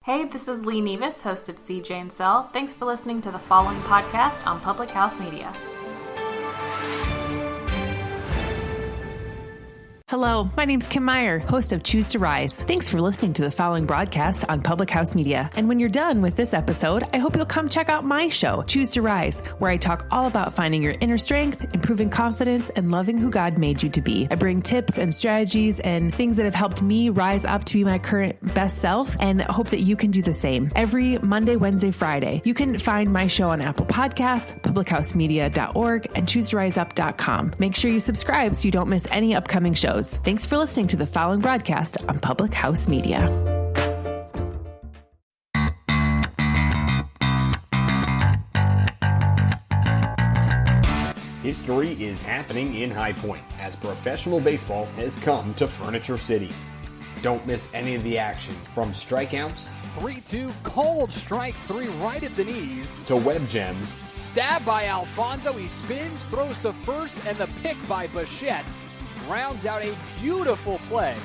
Hey, this is Lee Nevis, host of CJ and Cell. Thanks for listening to the following podcast on Public House Media. Hello, my name's Kim Meyer, host of Choose to Rise. Thanks for listening to the following broadcast on Public House Media. And when you're done with this episode, I hope you'll come check out my show, Choose to Rise, where I talk all about finding your inner strength, improving confidence, and loving who God made you to be. I bring tips and strategies and things that have helped me rise up to be my current best self, and hope that you can do the same. Every Monday, Wednesday, Friday. You can find my show on Apple Podcasts, publichousemedia.org, and chooseToRiseUp.com. Make sure you subscribe so you don't miss any upcoming shows. Thanks for listening to the following broadcast on Public House Media. History is happening in High Point as professional baseball has come to Furniture City. Don't miss any of the action from strikeouts, 3-2 cold strike 3 right at the knees, to web gems, stabbed by Alfonso, he spins, throws to first, and the pick by Bichette rounds out a beautiful play.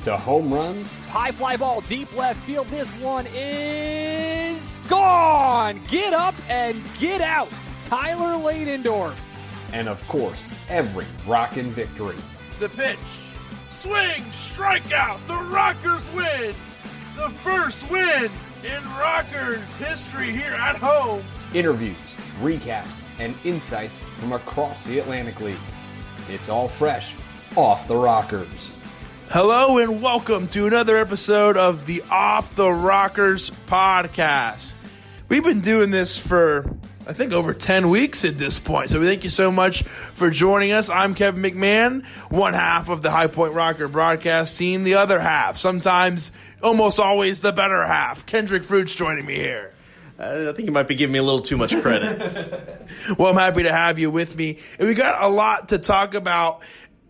to home runs, High fly ball deep left field. This one is gone. Get up and get out. Tyler Ladendorf. and of course, every rockin' victory. The pitch. Swing, strikeout. The Rockers win. The first win in Rockers history here at home. Interviews, recaps, and insights from across the Atlantic League. It's all fresh off the Rockers. Hello and welcome to another episode of the Off the Rockers podcast. We've been doing this for, I think, over 10 weeks at this point. So we thank you so much for joining us. I'm Kevin McMahon, one half of the High Point Rocker broadcast team. The other half, sometimes, almost always the better half. Kendrick Fruit's joining me here. I think you might be giving me a little too much credit. Well, I'm happy to have you with me. And we got a lot to talk about.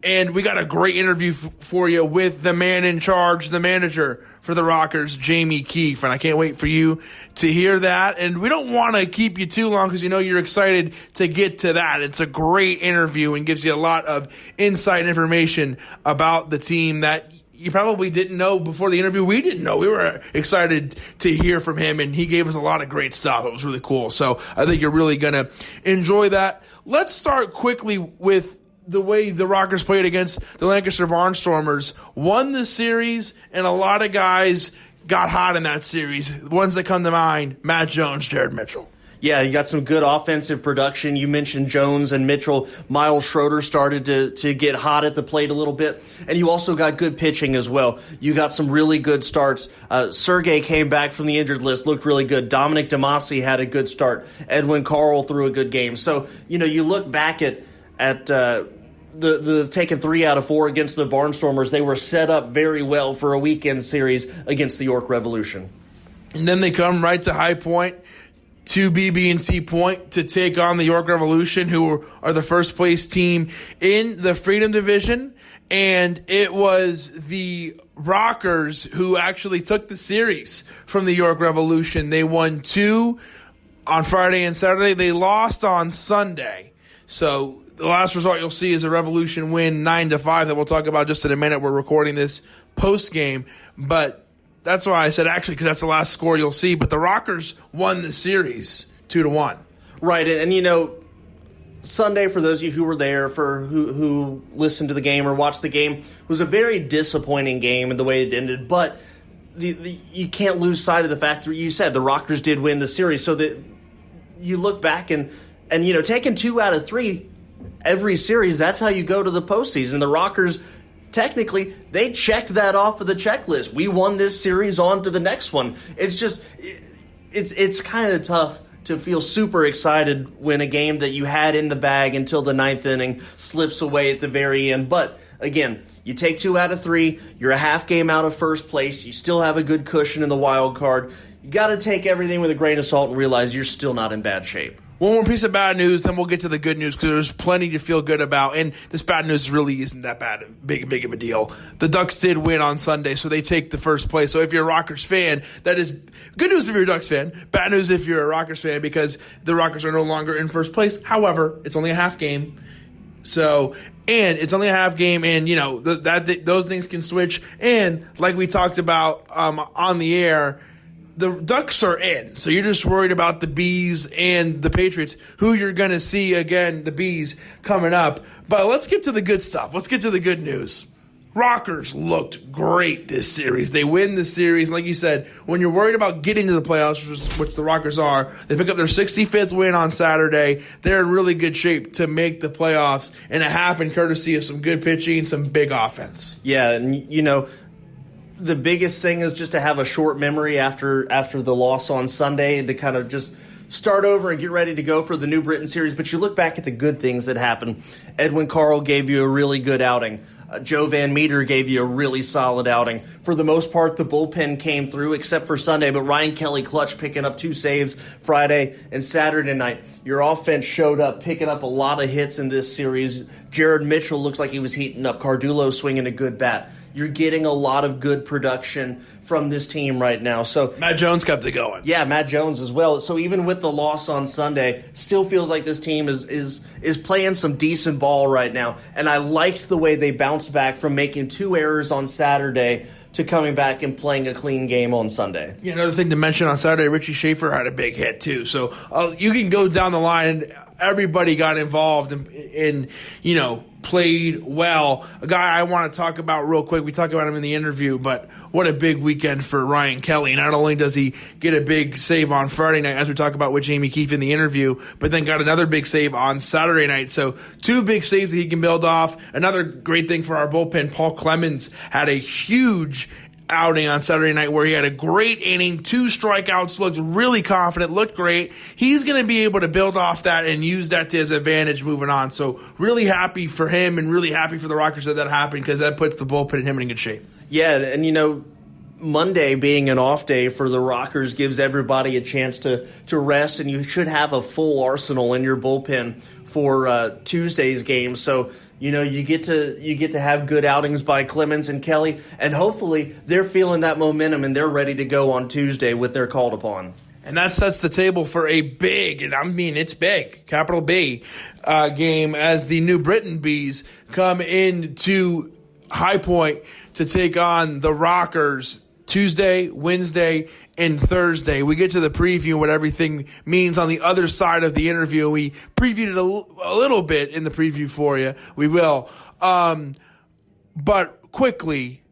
And we got a great interview for you with the man in charge, the manager for the Rockers, Jamie Keefe. And I can't wait for you to hear that. And we don't want to keep you too long because you know you're excited to get to that. It's a great interview and gives you a lot of insight information about the team that you probably didn't know before the interview. We didn't know. We were excited to hear from him, and he gave us a lot of great stuff. It was really cool. So I think you're really going to enjoy that. Let's start quickly with the way the Rockers played against the Lancaster Barnstormers. Won the series, and a lot of guys got hot in that series. The ones that come to mind, Matt Jones, Jared Mitchell. Yeah, you got some good offensive production. You mentioned Jones and Mitchell. Miles Schroeder started to get hot at the plate a little bit. And you also got good pitching as well. You got some really good starts. Sergey came back from the injured list, looked really good. Dominic DeMasi had a good start. Edwin Carl threw a good game. So, you know, you look back at the taking 3 out of 4 against the Barnstormers. They were set up very well for a weekend series against the York Revolution. And then they come right to High Point, to BB&T Point, to take on the York Revolution, who are the first place team in the Freedom Division. And it was the Rockers who actually took the series from the York Revolution. They won 2 on Friday and Saturday. They lost on Sunday. So the last result you'll see is a Revolution win 9-5 that we'll talk about just in a minute. We're recording this post game, but that's why I said actually because that's the last score you'll see. But the Rockers won the series 2-1. Right, and you know, Sunday, for those of you who were there, for who listened to the game or watched the game, was a very disappointing game in the way it ended. But you can't lose sight of the fact that you said the Rockers did win the series. So that you look back and you know, taking 2 out of 3 every series, that's how you go to the postseason. The Rockers, technically, they checked that off of the checklist. We won this series, on to the next one. It's just, it's kind of tough to feel super excited when a game that you had in the bag until the 9th inning slips away at the very end. But again, you take 2 out of 3, you're a half game out of first place, you still have a good cushion in the wild card. You got to take everything with a grain of salt and realize you're still not in bad shape. One more piece of bad news, then we'll get to the good news because there's plenty to feel good about. And this bad news really isn't that big of a deal. The Ducks did win on Sunday, so they take the first place. So if you're a Rockers fan, that is good news if you're a Ducks fan. Bad news if you're a Rockers fan because the Rockers are no longer in first place. However, it's only a half game. So, and it's only a half game, and you know those things can switch. And like we talked about on the air, the Ducks are in, so you're just worried about the Bees and the Patriots, who you're going to see again, the Bees, coming up. But let's get to the good stuff. Let's get to the good news. Rockers looked great this series. They win the series. Like you said, when you're worried about getting to the playoffs, which the Rockers are, they pick up their 65th win on Saturday. They're in really good shape to make the playoffs, and it happened courtesy of some good pitching and some big offense. Yeah, and the biggest thing is just to have a short memory after the loss on Sunday and to kind of just start over and get ready to go for the New Britain series. But you look back at the good things that happened. Edwin Carl gave you a really good outing. Joe Van Meter gave you a really solid outing. For the most part, the bullpen came through, except for Sunday, but Ryan Kelly clutch picking up 2 saves Friday and Saturday night. Your offense showed up, picking up a lot of hits in this series. Jared Mitchell looked like he was heating up. Cardillo swinging a good bat. You're getting a lot of good production from this team right now. So Matt Jones kept it going. Yeah, Matt Jones as well. So even with the loss on Sunday, still feels like this team is playing some decent ball right now. And I liked the way they bounced back from making 2 errors on Saturday to coming back and playing a clean game on Sunday. Yeah, another thing to mention on Saturday, Richie Schaefer had a big hit too. So you can go down the line, and everybody got involved and played well. A guy I want to talk about real quick, we talked about him in the interview, but what a big weekend for Ryan Kelly. Not only does he get a big save on Friday night, as we talk about with Jamie Keefe in the interview, but then got another big save on Saturday night. So 2 big saves that he can build off. Another great thing for our bullpen, Paul Clemens had a huge outing on Saturday night where he had a great inning, 2 strikeouts, looked really confident, looked great. He's going to be able to build off that and use that to his advantage moving on. So really happy for him and really happy for the Rockers that happened, because that puts the bullpen and him in good shape. Yeah, and Monday being an off day for the Rockers gives everybody a chance to rest, and you should have a full arsenal in your bullpen for Tuesday's game. So you get to have good outings by Clemens and Kelly, and hopefully they're feeling that momentum and they're ready to go on Tuesday with their called upon. And that sets the table for a big, and I mean it's big, capital B, game as the New Britain Bees come into High Point to take on the Rockers Tuesday, Wednesday, and Thursday. We get to the preview and what everything means on the other side of the interview. We previewed it a little bit in the preview for you. We will. But quickly,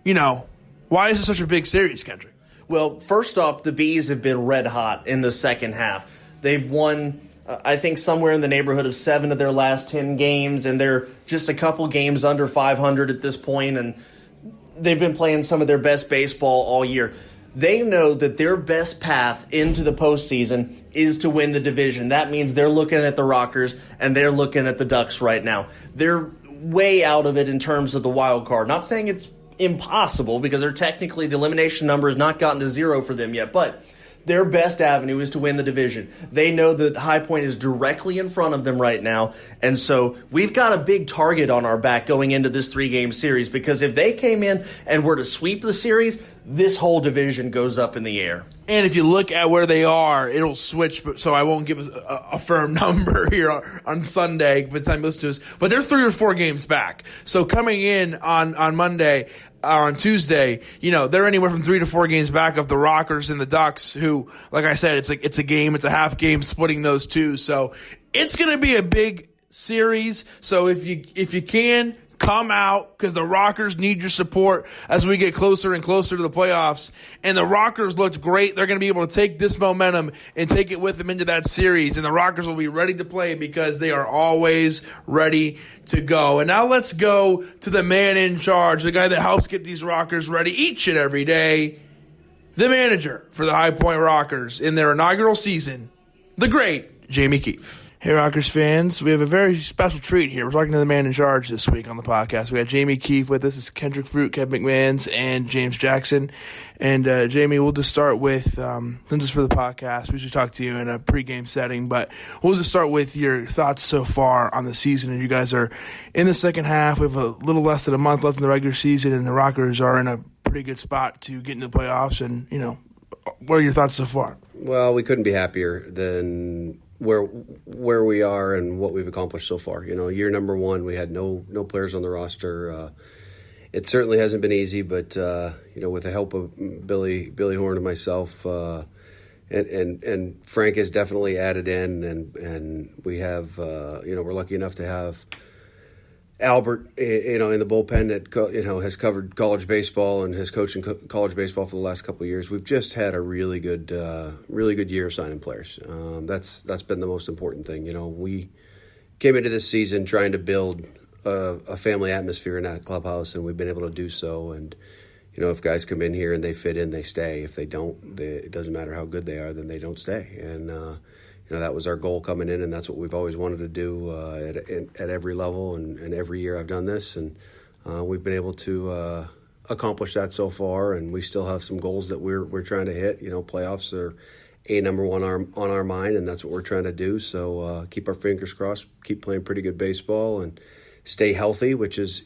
why is this such a big series, Kendrick? Well, first off, the Bees have been red hot in the second half. They've won, I think, somewhere in the neighborhood of 7 of their last 10 games, and they're just a couple games under 500 at this point, and they've been playing some of their best baseball all year. They know that their best path into the postseason is to win the division. That means they're looking at the Rockers and they're looking at the Ducks right now. They're way out of it in terms of the wild card. Not saying it's impossible, because they're technically, the elimination number has not gotten to 0 for them yet, but their best avenue is to win the division. They know that High Point is directly in front of them right now, and so we've got a big target on our back going into this 3-game series, because if they came in and were to sweep the series, this whole division goes up in the air. And if you look at where they are, it'll switch, so I won't give a firm number here on Sunday by the time you listen to us. But they're 3 or 4 games back. So coming in on Monday, on Tuesday, they're anywhere from 3 to 4 games back of the Rockers and the Ducks, who, like I said, it's a half game splitting those 2. So it's going to be a big series. So if you can, come out, because the Rockers need your support as we get closer and closer to the playoffs. And the Rockers looked great. They're going to be able to take this momentum and take it with them into that series. And the Rockers will be ready to play, because they are always ready to go. And now let's go to the man in charge, the guy that helps get these Rockers ready each and every day, the manager for the High Point Rockers in their inaugural season, the great Jamie Keefe. Hey, Rockers fans, we have a very special treat here. We're talking to the man in charge this week on the podcast. We got Jamie Keefe with us. It's Kendrick Fruit, Kevin McMahon, and James Jackson. And Jamie, we'll just start with, just for the podcast, we usually talk to you in a pregame setting, but we'll just start with your thoughts so far on the season. And you guys are in the second half. We have a little less than a month left in the regular season, and the Rockers are in a pretty good spot to get into the playoffs. And, what are your thoughts so far? Well, we couldn't be happier than where we are and what we've accomplished so far. Year number 1, we had no players on the roster it certainly hasn't been easy, but with the help of Billy Horn and myself, and Frank has definitely added in, and we have we're lucky enough to have Albert, in the bullpen that has covered college baseball and has coached in college baseball for the last couple of years. We've just had a really good year of signing players. That's been the most important thing. We came into this season trying to build a family atmosphere in that clubhouse, and we've been able to do so. And if guys come in here and they fit in, they stay. If they don't, it doesn't matter how good they are, then they don't stay. And that was our goal coming in, and that's what we've always wanted to do at every level. And every year I've done this, and we've been able to accomplish that so far. And we still have some goals that we're trying to hit. Playoffs are number one on our mind, and that's what we're trying to do. So keep our fingers crossed, keep playing pretty good baseball, and stay healthy, which is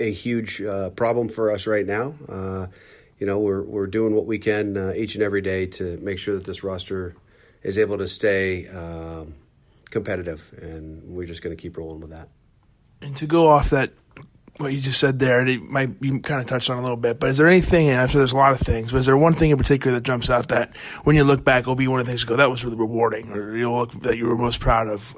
a huge problem for us right now. We're doing what we can each and every day to make sure that this roster is able to stay competitive, and we're just going to keep rolling with that. And to go off that, what you just said there, you kind of touched on a little bit, but is there anything, and I'm sure there's a lot of things, but is there one thing in particular that jumps out that when you look back will be one of the things to go, that was really rewarding, or that you were most proud of?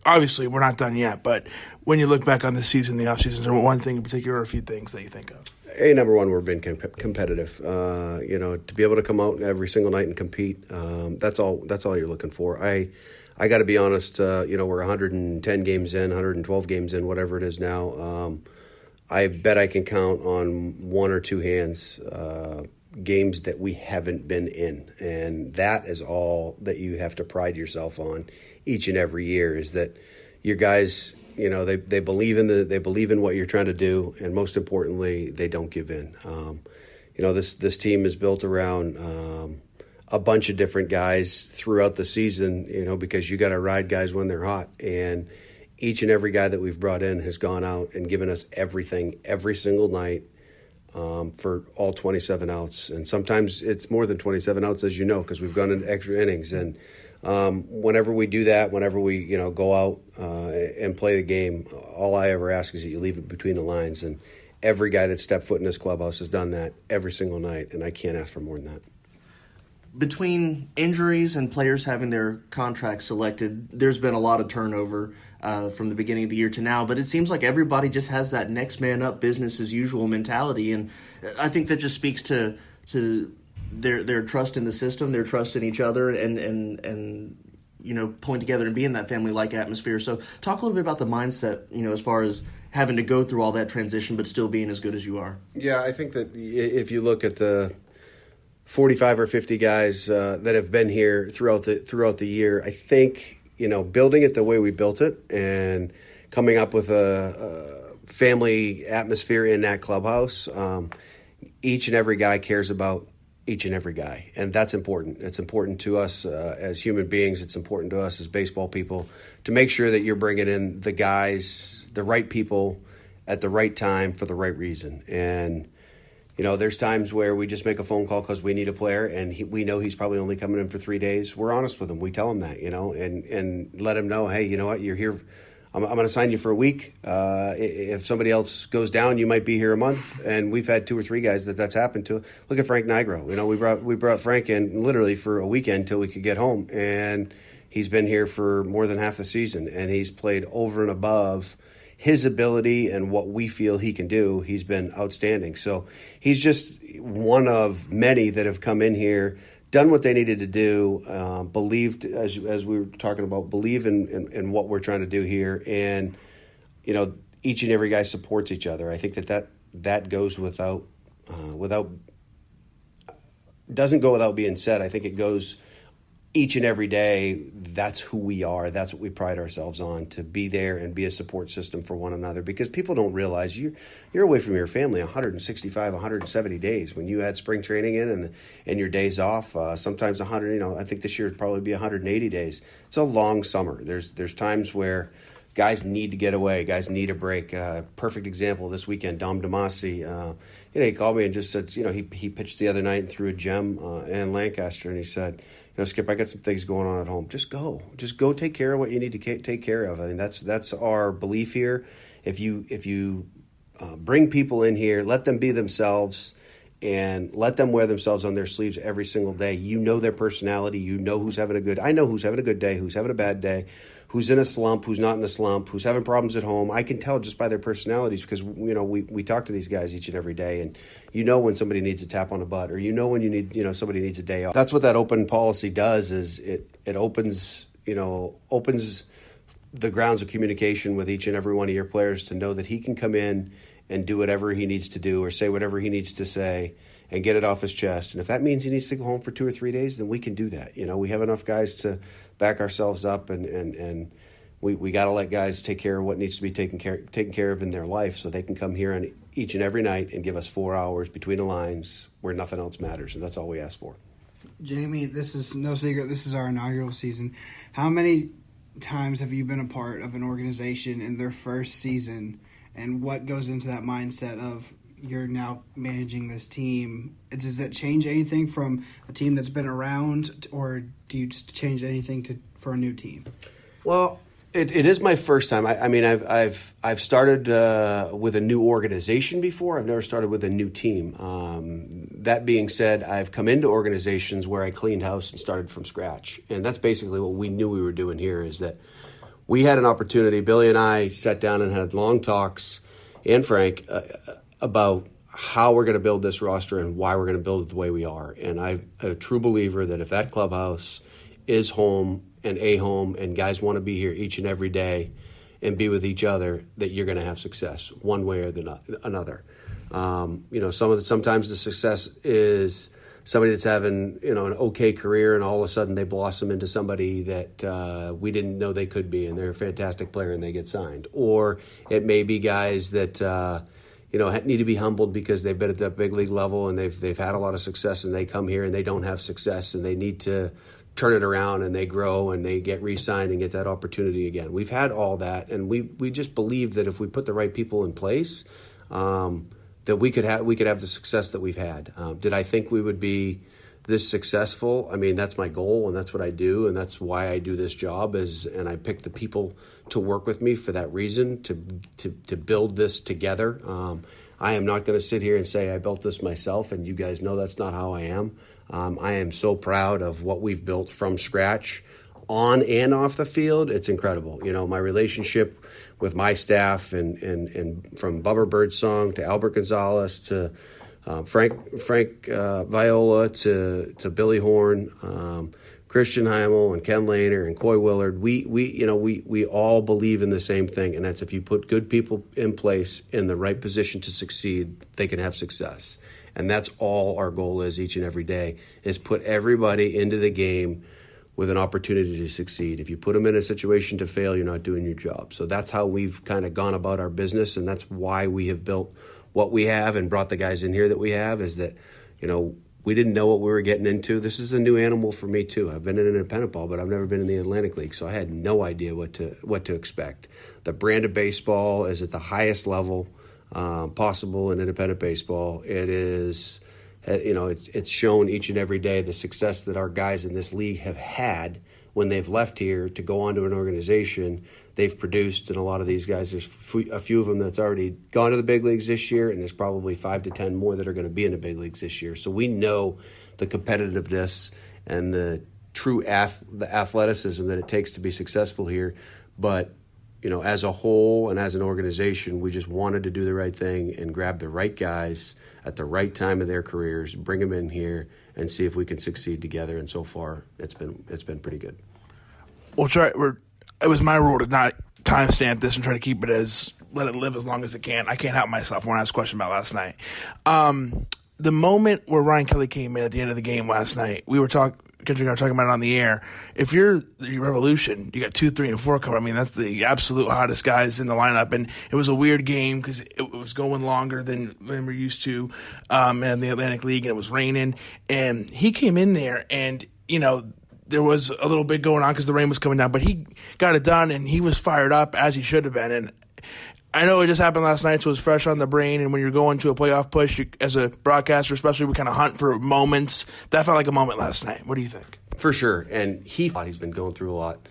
Obviously, we're not done yet, but when you look back on the season, the offseason, is there one thing in particular or a few things that you think of? Number one, we're being competitive. To be able to come out every single night and compete, that's all you're looking for. I got to be honest, we're 110 games in, 112 games in, whatever it is now. I bet I can count on one or two hands games that we haven't been in, and that is all that you have to pride yourself on each and every year, is that your guys, they believe in what you're trying to do, and most importantly, they don't give in. This team is built around a bunch of different guys throughout the season, because you got to ride guys when they're hot, and each and every guy that we've brought in has gone out and given us everything every single night for all 27 outs. And sometimes it's more than 27 outs, as you know, because we've gone into extra innings. And whenever we do that, whenever we go out and play the game, all I ever ask is that you leave it between the lines. And every guy that stepped foot in this clubhouse has done that every single night, and I can't ask for more than that. Between injuries and players having their contracts selected, there's been a lot of turnover from the beginning of the year to now, but it seems like everybody just has that next man up, business as usual mentality, and I think that just speaks to their trust in the system, their trust in each other, and pulling together and being that family-like atmosphere. So talk a little bit about the mindset, as far as having to go through all that transition but still being as good as you are. Yeah, I think that if you look at the 45 or 50 guys that have been here throughout the year, I think building it the way we built it and coming up with a family atmosphere in that clubhouse, each and every guy cares about each and every guy, and that's important. It's important to us as human beings. It's important to us as baseball people to make sure that you're bringing in the guys, the right people at the right time for the right reason. And there's times where we just make a phone call because we need a player, and we know he's probably only coming in for 3 days. We're honest with him. We tell him that, and let him know, hey, you know what, you're here. I'm going to sign you for a week. If somebody else goes down, you might be here a month. And we've had 2 or 3 guys that's happened to. Look at Frank Nigro. We brought Frank in literally for a weekend till we could get home, and he's been here for more than half the season, and he's played over and above his ability and what we feel he can do. He's been outstanding. So he's just one of many that have come in here, done what they needed to do, believed, as we were talking about, believe in what we're trying to do here. And, each and every guy supports each other. I think that goes doesn't go without being said. I think it goes each and every day. That's who we are. That's what we pride ourselves on, to be there and be a support system for one another, because people don't realize you're away from your family 165, 170 days. When you add spring training in and your days off, sometimes 100, I think this year would probably be 180 days. It's a long summer. There's times where guys need to get away. Guys need a break. Perfect example this weekend, Dom DeMasi, he called me and just said, he pitched the other night and threw a gem in Lancaster, and he said, Skip, I got some things going on at home. Just go take care of what you need to take care of. I mean, that's our belief here. If you bring people in here, let them be themselves, and let them wear themselves on their sleeves every single day. You know their personality. You know I know who's having a good day, who's having a bad day, who's in a slump, who's not in a slump, who's having problems at home. I can tell just by their personalities because, we talk to these guys each and every day, and you know when somebody needs a tap on the butt, or you know when somebody needs a day off. That's what that open policy does, is it opens the grounds of communication with each and every one of your players to know that he can come in and do whatever he needs to do or say whatever he needs to say and get it off his chest. And if that means he needs to go home for 2 or 3 days, then we can do that. We have enough guys to back ourselves up, and we got to let guys take care of what needs to be taken care of in their life, so they can come here on each and every night and give us 4 hours between the lines where nothing else matters, and that's all we ask for. Jamie, this is no secret. This is our inaugural season. How many times have you been a part of an organization in their first season, and what goes into that mindset of you're now managing this team? Does that change anything from a team that's been around, or do you just change anything for a new team? Well, it is my first time. I've started with a new organization before. I've never started with a new team. That being said, I've come into organizations where I cleaned house and started from scratch, and that's basically what we knew we were doing here. Is that we had an opportunity. Billy and I sat down and had long talks, and Frank, about how we're going to build this roster and why we're going to build it the way we are. And I'm a true believer that if that clubhouse is home and a home, and guys want to be here each and every day and be with each other, that you're going to have success one way or another. Sometimes the success is somebody that's having an okay career, and all of a sudden they blossom into somebody that we didn't know they could be, and they're a fantastic player and they get signed. Or it may be guys that need to be humbled because they've been at the big league level and they've had a lot of success, and they come here and they don't have success, and they need to turn it around, and they grow and they get re-signed and get that opportunity again. We've had all that, and we just believe that if we put the right people in place, that we could have the success that we've had. Did I think we would be this successful? I mean, that's my goal, and that's what I do, and that's why I do this job. And I pick the people to work with me for that reason, to build this together. I am not going to sit here and say I built this myself, and you guys know that's not how I am. I am so proud of what we've built from scratch, on and off the field. It's incredible. My relationship with my staff, and from Bubba Birdsong to Albert Gonzalez to Frank Viola to Billy Horn, Christian Heimel and Ken Lehner and Coy Willard. We all believe in the same thing, and that's if you put good people in place in the right position to succeed, they can have success. And that's all our goal is each and every day, is put everybody into the game with an opportunity to succeed. If you put them in a situation to fail, you're not doing your job. So that's how we've kind of gone about our business, and that's why we have built what we have and brought the guys in here that we have, is that, we didn't know what we were getting into. This is a new animal for me too. I've been in independent ball, but I've never been in the Atlantic League, so I had no idea what to expect. The brand of baseball is at the highest level possible in independent baseball. It is, it's shown each and every day the success that our guys in this league have had when they've left here to go on to an organization they've produced. And a lot of these guys, there's a few of them that's already gone to the big leagues this year, and there's probably 5 to 10 more that are going to be in the big leagues this year. So we know the competitiveness and the true the athleticism that it takes to be successful here. But as a whole and as an organization, we just wanted to do the right thing and grab the right guys at the right time of their careers, bring them in here, and see if we can succeed together. And so far, it's been pretty good. We'll try. It was my rule to not timestamp this and try to let it live as long as it can. I can't help myself. I want to ask a question about last night. The moment where Ryan Kelly came in at the end of the game last night, Kendrick and I were talking about it on the air. If you're the Revolution, you got 2, 3, and 4 coming. I mean, that's the absolute hottest guys in the lineup. And it was a weird game because it was going longer than we're used to in the Atlantic League, and it was raining. And he came in there, and, there was a little bit going on because the rain was coming down. But he got it done, and he was fired up, as he should have been. And I know it just happened last night, so it was fresh on the brain. And when you're going to a playoff push, as a broadcaster especially, we kind of hunt for moments. That felt like a moment last night. What do you think? For sure. And he's been going through a lot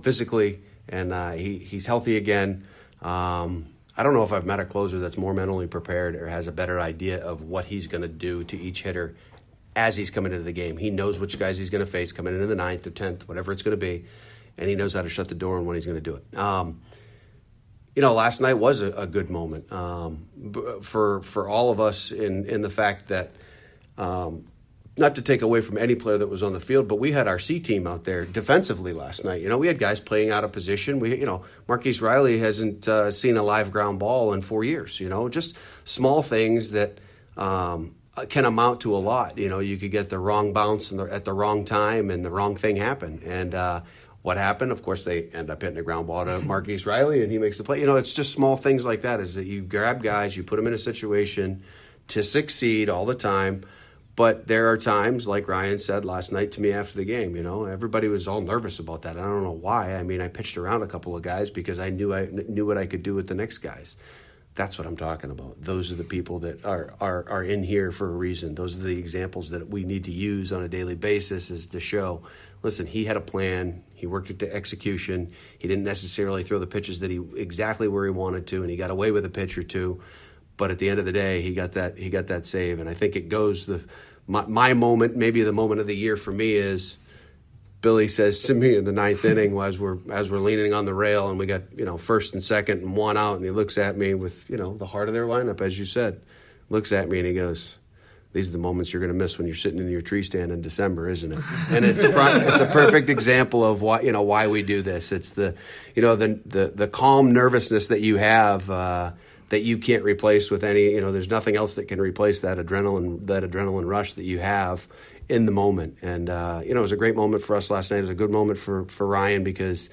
physically, and he's healthy again. I don't know if I've met a closer that's more mentally prepared or has a better idea of what he's going to do to each hitter as he's coming into the game. He knows which guys he's going to face coming into the 9th or 10th, whatever it's going to be, and he knows how to shut the door and when he's going to do it. Last night was a good moment for all of us in the fact that, not to take away from any player that was on the field, but we had our C team out there defensively last night. We had guys playing out of position. Marquise Riley hasn't seen a live ground ball in 4 years. Just small things that can amount to a lot. You could get the wrong bounce at the wrong time and the wrong thing happen. And what happened? Of course, they end up hitting a ground ball to Marquise Riley, and he makes the play. It's just small things like that. Is that you grab guys, you put them in a situation to succeed all the time. But there are times, like Ryan said last night to me after the game, everybody was all nervous about that. I don't know why. I mean, I pitched around a couple of guys because I knew what I could do with the next guys. That's what I'm talking about. Those are the people that are in here for a reason. Those are the examples that we need to use on a daily basis is to show, listen, he had a plan. He worked it to execution. He didn't necessarily throw the pitches that he exactly where he wanted to, and he got away with a pitch or two. But at the end of the day, he got that save. And I think it goes my moment, maybe the moment of the year for me is Billy says to me in the 9th inning as we're leaning on the rail and we got, first and second and one out, and he looks at me with, the heart of their lineup, as you said, looks at me and he goes, these are the moments you're going to miss when you're sitting in your tree stand in December, isn't it? And it's a perfect example of why we do this. It's the calm nervousness that you have, that you can't replace with any, there's nothing else that can replace that adrenaline rush that you have in the moment. And, it was a great moment for us last night. It was a good moment for Ryan because,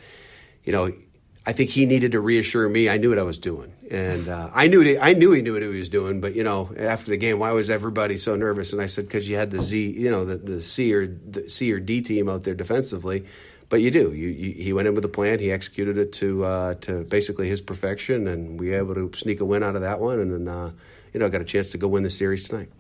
I think he needed to reassure me. I knew what I was doing. And I knew he knew what he was doing. But, after the game, why was everybody so nervous? And I said, because you had the C or D team out there defensively. But you do. He went in with a plan. He executed it to basically his perfection, and we were able to sneak a win out of that one. And then, got a chance to go win the series tonight.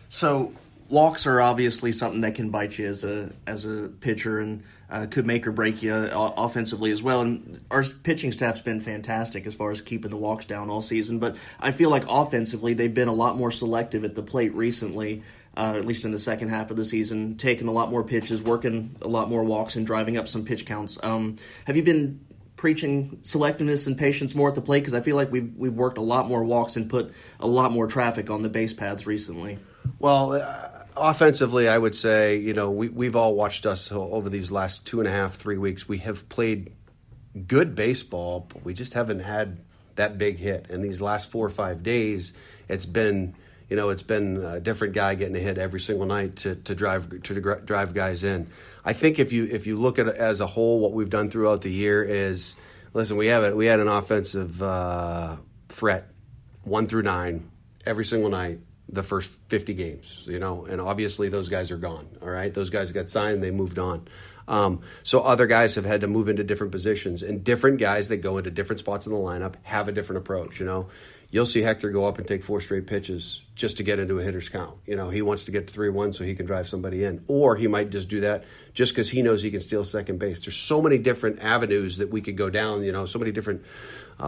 So walks are obviously something that can bite you as a pitcher and could make or break you offensively as well. And our pitching staff's been fantastic as far as keeping the walks down all season. But I feel like offensively they've been a lot more selective at the plate recently. At least in the second half of the season, taking a lot more pitches, working a lot more walks, and driving up some pitch counts. Have you been preaching selectiveness and patience more at the plate? Because I feel like we've worked a lot more walks and put a lot more traffic on the base paths recently. Well, offensively, I would say, we've all watched us over these last 2.5, 3 weeks. We have played good baseball, but we just haven't had that big hit. And these last 4 or 5 days, it's been a different guy getting a hit every single night to drive guys in. I think if you look at it as a whole, what we've done throughout the year is, listen, we had an offensive threat 1 through 9 every single night the first 50 games, and obviously those guys are gone. All right, those guys got signed, they moved on. So other guys have had to move into different positions, and different guys that go into different spots in the lineup have a different approach. You'll see Hector go up and take 4 straight pitches just to get into a hitter's count. He wants to get to 3-1 so he can drive somebody in. Or he might just do that just because he knows he can steal second base. There's so many different avenues that we could go down, so many different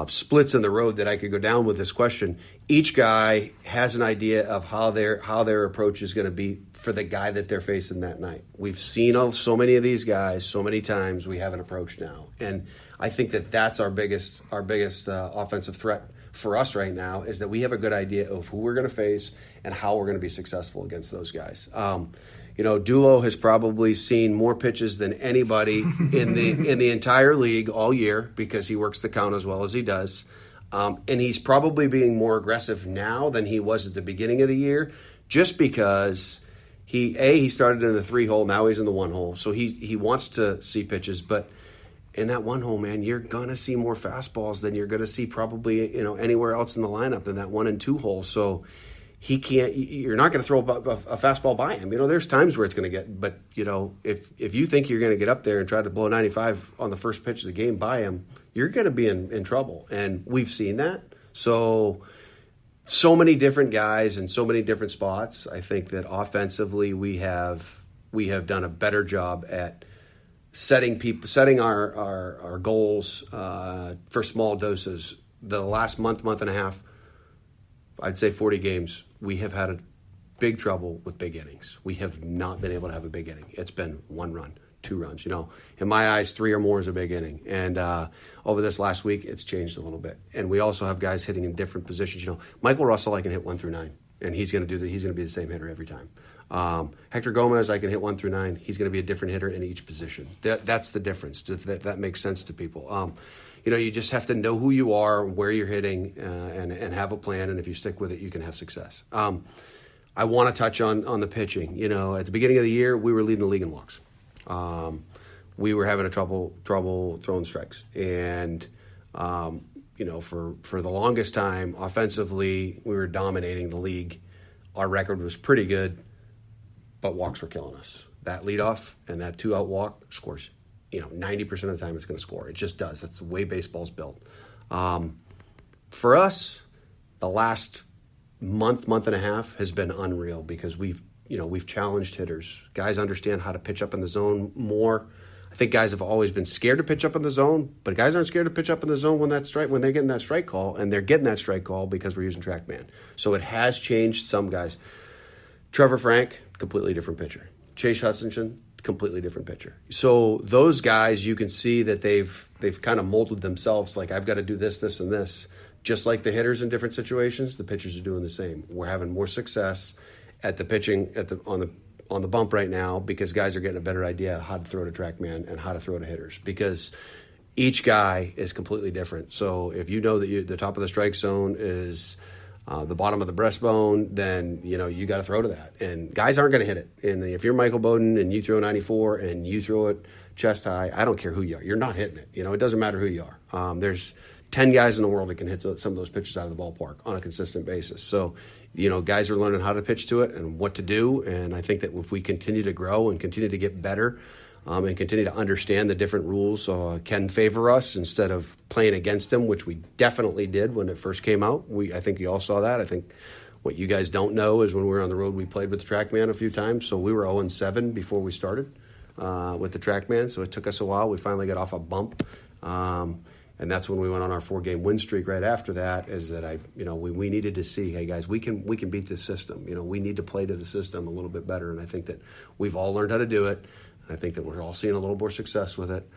splits in the road that I could go down with this question. Each guy has an idea of how their approach is going to be for the guy that they're facing that night. We've seen so many of these guys so many times. We have an approach now. And I think that's our biggest offensive threat for us right now, is that we have a good idea of who we're going to face and how we're going to be successful against those guys. Dulo has probably seen more pitches than anybody in the entire league all year because he works the count as well as he does. And he's probably being more aggressive now than he was at the beginning of the year, just because he started in the 3-hole, now he's in the 1-hole. So he wants to see pitches, but in that 1-hole, man, you're going to see more fastballs than you're going to see probably, anywhere else in the lineup than that 1 and 2-hole. So you're not going to throw a fastball by him. There's times where it's going to get, but if you think you're going to get up there and try to blow 95 on the first pitch of the game by him, you're going to be in trouble. And we've seen that. So many different guys in so many different spots. I think that offensively we have done a better job at setting our goals for small doses the last month and a half, I'd say 40 games, we have had a big trouble with big innings. We have not been able to have a big inning. It's been 1 run, 2 runs. In my eyes, 3 or more is a big inning. And over this last week, it's changed a little bit. And we also have guys hitting in different positions. Michael Russell, I can hit 1 through 9, and he's going to be the same hitter every time. Hector Gomez, I can hit 1 through 9. He's going to be a different hitter in each position. That's the difference, if that makes sense to people. You just have to know who you are, where you're hitting, and have a plan. And if you stick with it, you can have success. I want to touch on the pitching. At the beginning of the year, we were leading the league in walks. We were having trouble throwing strikes. And, for the longest time, offensively, we were dominating the league. Our record was pretty good, but walks were killing us. That leadoff and that 2-out walk scores. 90% of the time it's going to score. It just does. That's the way baseball's built. For us, the last month and a half has been unreal because we've challenged hitters. Guys understand how to pitch up in the zone more. I think guys have always been scared to pitch up in the zone, but guys aren't scared to pitch up in the zone when they're getting that strike call, and they're getting that strike call because we're using TrackMan. So it has changed some guys. Trevor Frank, completely different pitcher. Chase Hutchinson, completely different pitcher. So those guys, you can see that they've kind of molded themselves. Like, I've got to do this, and this. Just like the hitters in different situations, the pitchers are doing the same. We're having more success at the pitching on the bump right now because guys are getting a better idea how to throw to TrackMan and how to throw to hitters because each guy is completely different. So if you know that the top of the strike zone is the bottom of the breastbone, then you got to throw to that. And guys aren't going to hit it. And if you're Michael Bowden and you throw 94 and you throw it chest high, I don't care who you are. You're not hitting it. It doesn't matter who you are. There's 10 guys in the world that can hit some of those pitches out of the ballpark on a consistent basis. So, guys are learning how to pitch to it and what to do. And I think that if we continue to grow and continue to get better and continue to understand the different rules can favor us instead of playing against them, which we definitely did when it first came out. I think you all saw that. I think what you guys don't know is when we were on the road, we played with the TrackMan a few times. So we were 0-7 before we started with the TrackMan. So it took us a while. We finally got off a bump. And that's when we went on our 4-game win streak right after that, is that we needed to see, hey guys, we can beat this system. We need to play to the system a little bit better. And I think that we've all learned how to do it. I think that we're all seeing a little more success with it.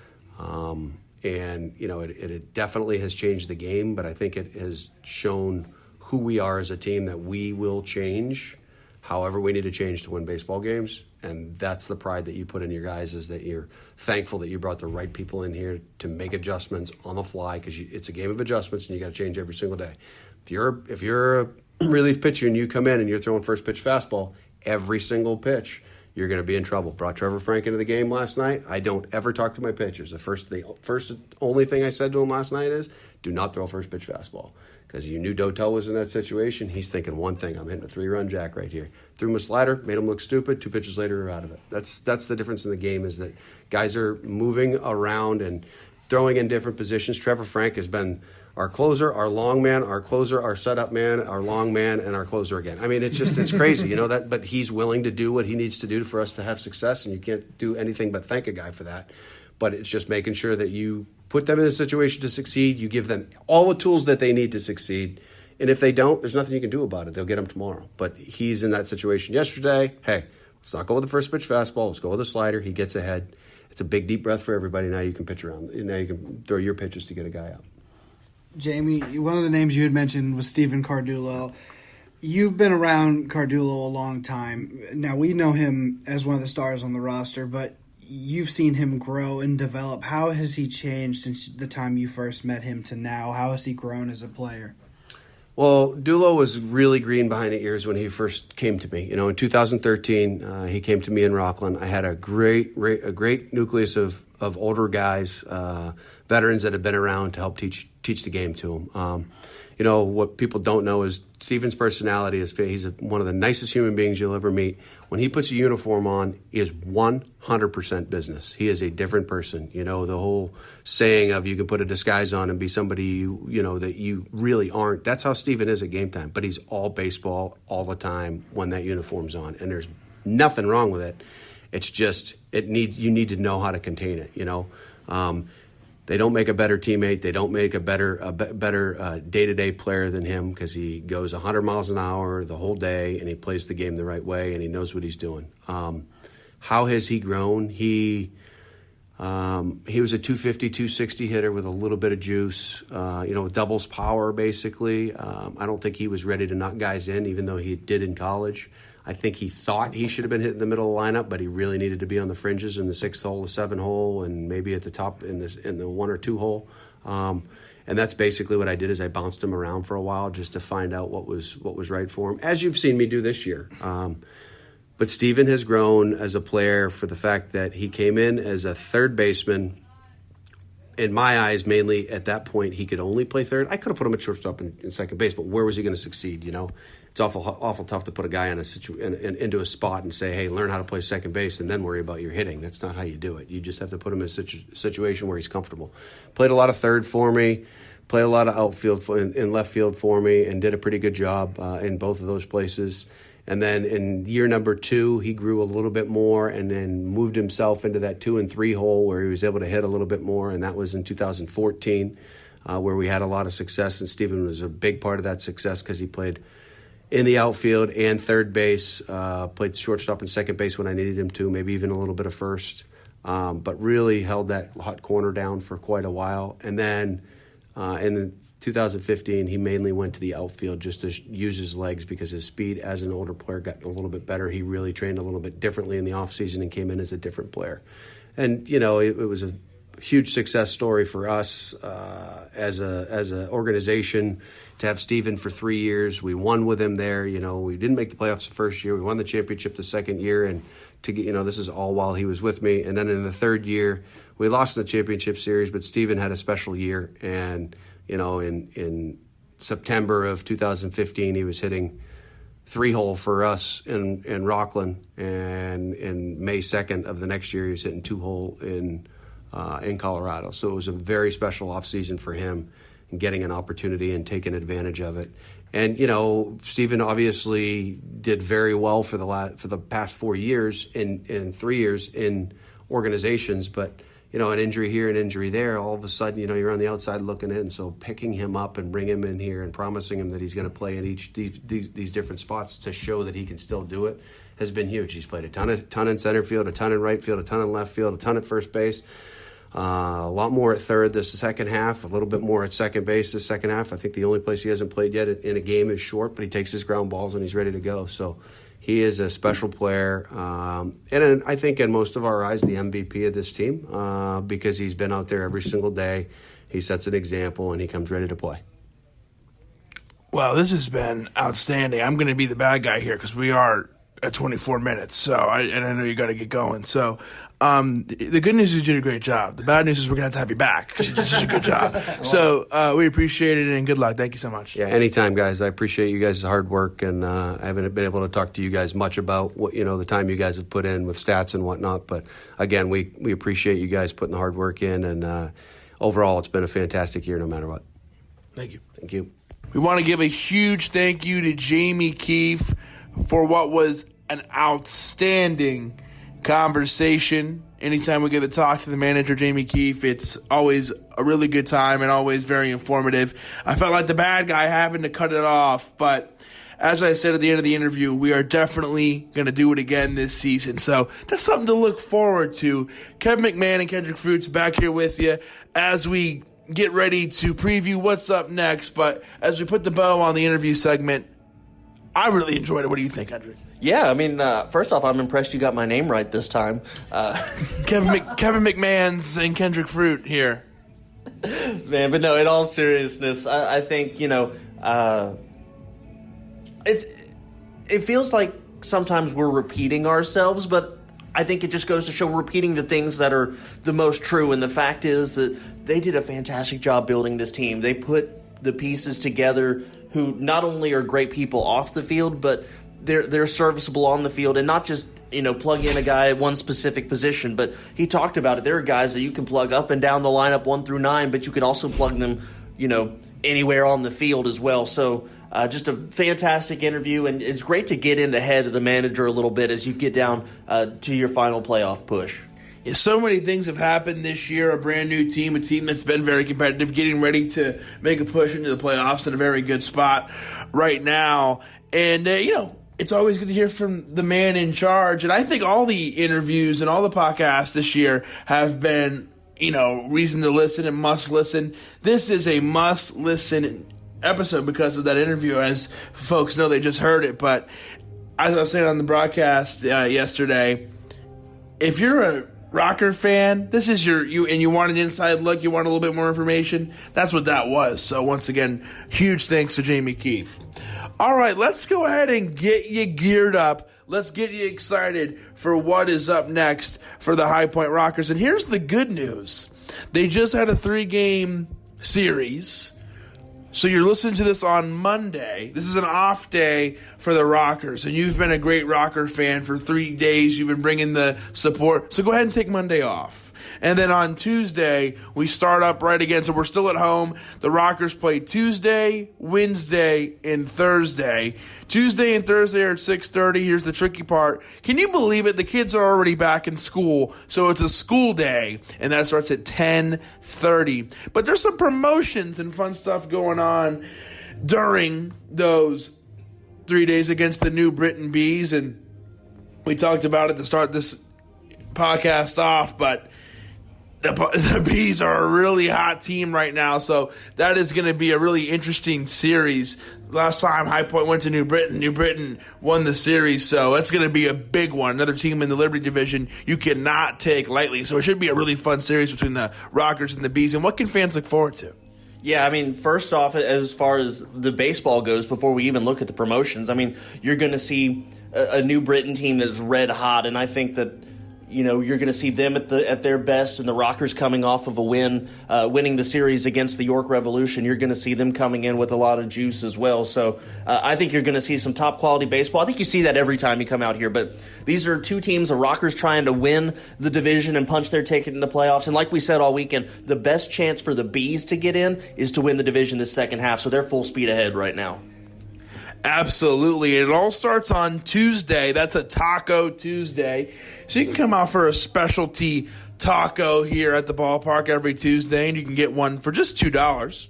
It definitely has changed the game, but I think it has shown who we are as a team, that we will change however we need to change to win baseball games. And that's the pride that you put in your guys, is that you're thankful that you brought the right people in here to make adjustments on the fly, because it's a game of adjustments and you got to change every single day. If you're a relief pitcher and you come in and you're throwing first pitch fastball every single pitch, you're going to be in trouble. Brought Trevor Frank into the game last night. I don't ever talk to my pitchers. The only thing I said to him last night is, do not throw first pitch fastball. Because you knew Dotel was in that situation. He's thinking one thing: I'm hitting a 3-run jack right here. Threw him a slider, made him look stupid. 2 pitches later, we're out of it. That's the difference in the game, is that guys are moving around and throwing in different positions. Trevor Frank has been our closer, our long man, our closer, our setup man, our long man, and our closer again. I mean, it's crazy, that. But he's willing to do what he needs to do for us to have success, and you can't do anything but thank a guy for that. But it's just making sure that you put them in a situation to succeed. You give them all the tools that they need to succeed. And if they don't, there's nothing you can do about it. They'll get them tomorrow. But he's in that situation yesterday. Hey, let's not go with the first pitch fastball. Let's go with the slider. He gets ahead. It's a big, deep breath for everybody. Now you can pitch around. Now you can throw your pitches to get a guy out. Jamie, one of the names you had mentioned was Stephen Cardillo. You've been around Cardillo a long time. Now, we know him as one of the stars on the roster, but you've seen him grow and develop. How has he changed since the time you first met him to now? How has he grown as a player? Well, Dulo was really green behind the ears when he first came to me. In 2013, he came to me in Rockland. I had a great nucleus of older guys, veterans that have been around to help teach the game to him. What people don't know is Steven's personality is he's one of the nicest human beings you'll ever meet. When he puts a uniform on, he is 100% business. He is a different person. The whole saying of you can put a disguise on and be somebody that you really aren't. That's how Steven is at game time. But he's all baseball all the time when that uniform's on, and there's nothing wrong with it. It's just you need to know how to contain it. They don't make a better teammate. They don't make a better day-to-day player than him because he goes 100 miles an hour the whole day and he plays the game the right way and he knows what he's doing. How has he grown? He was a 250, 260 hitter with a little bit of juice, doubles power basically. I don't think he was ready to knock guys in, even though he did in college. I think he thought he should have been hitting the middle of the lineup, but he really needed to be on the fringes in the 6th hole, the 7th hole, and maybe at the top in the 1 or 2 hole. And that's basically what I did is I bounced him around for a while just to find out what was right for him, as you've seen me do this year. But Steven has grown as a player for the fact that he came in as a third baseman. In my eyes, mainly at that point, he could only play third. I could have put him at shortstop and second base, but where was he going to succeed? It's awful tough to put a guy into a spot and say, hey, learn how to play second base and then worry about your hitting. That's not how you do it. You just have to put him in a situation where he's comfortable. Played a lot of third for me, played a lot of outfield in left field for me, and did a pretty good job in both of those places. And then in year number 2, he grew a little bit more and then moved himself into that 2 and 3 hole where he was able to hit a little bit more. And that was in 2014 where we had a lot of success. And Steven was a big part of that success because he played in the outfield and third base, played shortstop and second base when I needed him to, maybe even a little bit of first, but really held that hot corner down for quite a while. And then in 2015, he mainly went to the outfield just to use his legs because his speed as an older player got a little bit better. He really trained a little bit differently in the offseason and came in as a different player. And, it was a huge success story for us as an organization to have Steven for 3 years. We won with him there. We didn't make the playoffs the first year. We won the championship the second year. And this is all while he was with me. And then in the third year, we lost in the championship series, but Steven had a special year. And in September of 2015, he was hitting 3-hole for us in Rockland, and in May 2nd of the next year, he was hitting 2-hole in Colorado. So it was a very special offseason for him, and getting an opportunity and taking advantage of it. And Steven obviously did very well for the past 4 years in 3 years in organizations, but an injury here, an injury there, all of a sudden, you're on the outside looking in. So picking him up and bringing him in here and promising him that he's going to play in these different spots to show that he can still do it has been huge. He's played a ton in center field, a ton in right field, a ton in left field, a ton at first base, a lot more at third this second half, a little bit more at second base this second half. I think the only place he hasn't played yet in a game is short, but he takes his ground balls and he's ready to go. So he is a special player, and I think in most of our eyes, the MVP of this team, because he's been out there every single day. He sets an example, and he comes ready to play. Well, this has been outstanding. I'm going to be the bad guy here because we are at 24 minutes, and I know you got to get going. So the good news is you did a great job. The bad news is we're going to have you back because you did such a good job. So we appreciate it, and good luck. Thank you so much. Yeah, anytime, guys. I appreciate you guys' hard work, and I haven't been able to talk to you guys much about what the time you guys have put in with stats and whatnot. But again, we appreciate you guys putting the hard work in, and overall, it's been a fantastic year no matter what. Thank you. Thank you. We want to give a huge thank you to Jamie Keefe for what was an outstanding conversation. Anytime we get to talk to the manager, Jamie Keefe, it's always a really good time and always very informative. I felt like the bad guy having to cut it off, but as I said at the end of the interview, we are definitely going to do it again this season. So that's something to look forward to. Kevin McMahon and Kendrick Fruits back here with you as we get ready to preview what's up next. But as we put the bow on the interview segment, I really enjoyed it. What do you think, Kendrick? Yeah, I mean, first off, I'm impressed you got my name right this time. Kevin McMahon's and Kendrick Fruit here. Man, but no, in all seriousness, I think, it feels like sometimes we're repeating ourselves, but I think it just goes to show we're repeating the things that are the most true. And the fact is that they did a fantastic job building this team. They put the pieces together who not only are great people off the field, but they're serviceable on the field, and not just plug in a guy at one specific position. But he talked about it. There are guys that you can plug up and down the lineup 1 through 9, but you can also plug them anywhere on the field as well. So just a fantastic interview, and it's great to get in the head of the manager a little bit as you get down to your final playoff push. So many things have happened this year. A brand new team, a team that's been very competitive, getting ready to make a push into the playoffs in a very good spot right now. And, it's always good to hear from the man in charge. And I think all the interviews and all the podcasts this year have been, reason to listen and must listen. This is a must listen episode because of that interview. As folks know, they just heard it. But as I was saying on the broadcast yesterday, if you're a Rocker fan, this is you and you want an inside look, you want a little bit more information, that's what that was. So once again, huge thanks to Jamie Keefe. All right, let's go ahead and get you geared up. Let's get you excited for what is up next for the High Point Rockers. And here's the good news. They just had a 3-game series. So you're listening to this on Monday. This is an off day for the Rockers, and you've been a great Rocker fan for 3 days. You've been bringing the support. So go ahead and take Monday off. And then on Tuesday, we start up right again. So we're still at home. The Rockers play Tuesday, Wednesday, and Thursday. Tuesday and Thursday are at 6:30. Here's the tricky part. Can you believe it? The kids are already back in school. So it's a school day, and that starts at 10:30. But there's some promotions and fun stuff going on during those 3 days against the New Britain Bees. And we talked about it to start this podcast off, but the Bees are a really hot team right now, so that is going to be a really interesting series. Last time High Point went to New Britain won the series, so that's going to be a big one. Another team in the Liberty Division you cannot take lightly, so it should be a really fun series between the Rockers and the Bees. And what can fans look forward to? Yeah, first off, as far as the baseball goes, before we even look at the promotions, you're going to see a New Britain team that's red hot, and I think that you're going to see them at their best, and the Rockers coming off of a win, winning the series against the York Revolution. You're going to see them coming in with a lot of juice as well. So I think you're going to see some top quality baseball. I think you see that every time you come out here. But these are two teams, the Rockers trying to win the division and punch their ticket in the playoffs. And like we said all weekend, the best chance for the Bees to get in is to win the division this second half. So they're full speed ahead right now. Absolutely. It all starts on Tuesday. That's a Taco Tuesday. So you can come out for a specialty taco here at the ballpark every Tuesday, and you can get one for just $2.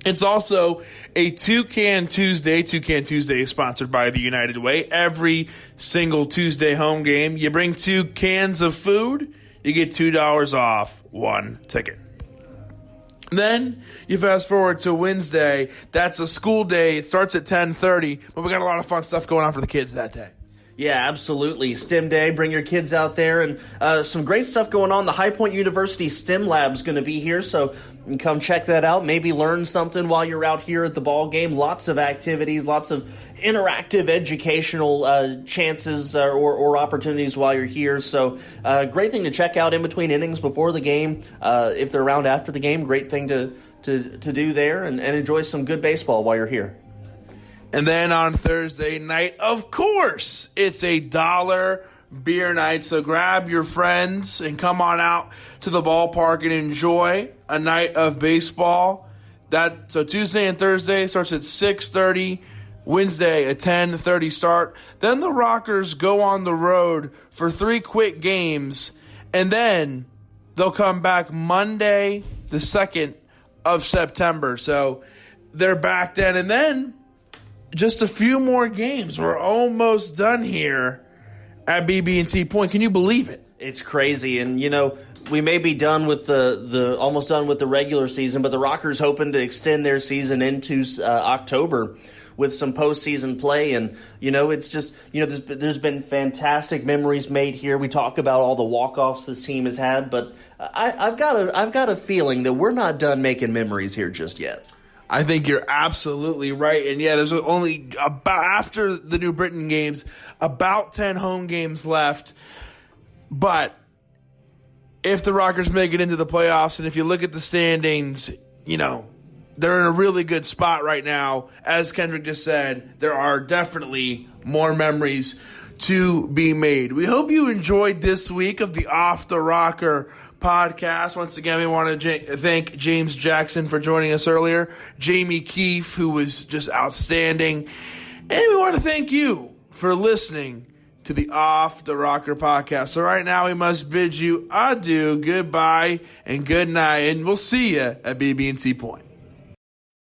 It's also a Two-Can Tuesday. Two-Can Tuesday is sponsored by the United Way. Every single Tuesday home game, you bring 2 cans of food, you get $2 off one ticket. Then you fast forward to Wednesday. That's a school day. It starts at 10:30, but we got a lot of fun stuff going on for the kids that day. Yeah, absolutely. STEM Day, bring your kids out there, and some great stuff going on. The High Point University STEM Lab's going to be here, so you can come check that out. Maybe learn something while you're out here at the ball game. Lots of activities, lots of interactive educational chances or opportunities while you're here. So great thing to check out in between innings before the game. If they're around after the game, great thing to do there and enjoy some good baseball while you're here. And then on Thursday night, of course, it's a $1 beer night. So grab your friends and come on out to the ballpark and enjoy a night of baseball. So Tuesday and Thursday starts at 6:30. Wednesday, a 10:30 start. Then the Rockers go on the road for 3 quick games. And then they'll come back Monday, the 2nd of September. So they're back then. And then just a few more games. We're almost done here at BB&T Point. Can you believe it? It's crazy, and we may be done with the almost done with the regular season, but the Rockers hoping to extend their season into October with some postseason play. And it's just there's been fantastic memories made here. We talk about all the walk-offs this team has had, but I've got a feeling that we're not done making memories here just yet. I think you're absolutely right. And yeah, there's only after the New Britain games, about 10 home games left. But if the Rockers make it into the playoffs, and if you look at the standings, they're in a really good spot right now. As Kendrick just said, there are definitely more memories to be made. We hope you enjoyed this week of the Off the Rocker podcast. Once again, we want to thank James Jackson for joining us earlier, Jamie Keefe, who was just outstanding, and we want to thank you for listening to the Off the Rocker podcast. So right now we must bid you adieu, goodbye, and good night, and we'll see you at BB&T Point.